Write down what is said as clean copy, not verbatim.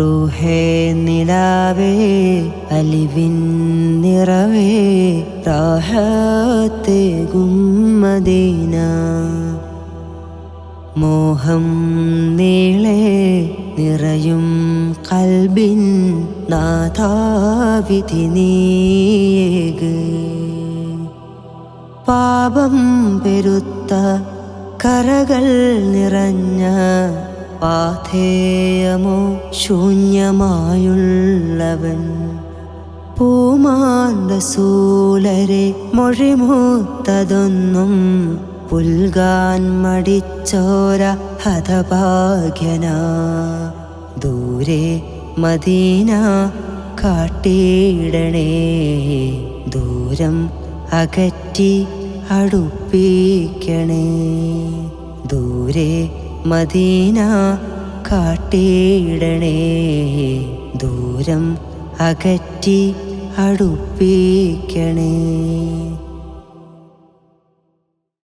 റൂഹേ നിലാവേ അലിവിൻ നിറവേ റാഹത്തേകും മദീന. മോഹം നീളെ നിറയും കൽബിൻ നാഥാവിധി നീയേക്. പാപം പെരുത്ത കറകൾ നിറഞ്ഞ പാഥേയമോ ശൂന്യമായുള്ളവൻ. പൂമാൻ റസൂലരെ മൊഴിമൂത്തതൊന്നും പുൽകാൻ മടിച്ചോര ഹതഭാഗ്യന. ദൂരെ മദീന കാട്ടിയിടണേ, ദൂരം അകറ്റി അടുപ്പിക്കണേ. ദൂരെ മദീന കാട്ടിയിടണേ, ദൂരം അകറ്റി അടുപ്പിക്കണേ.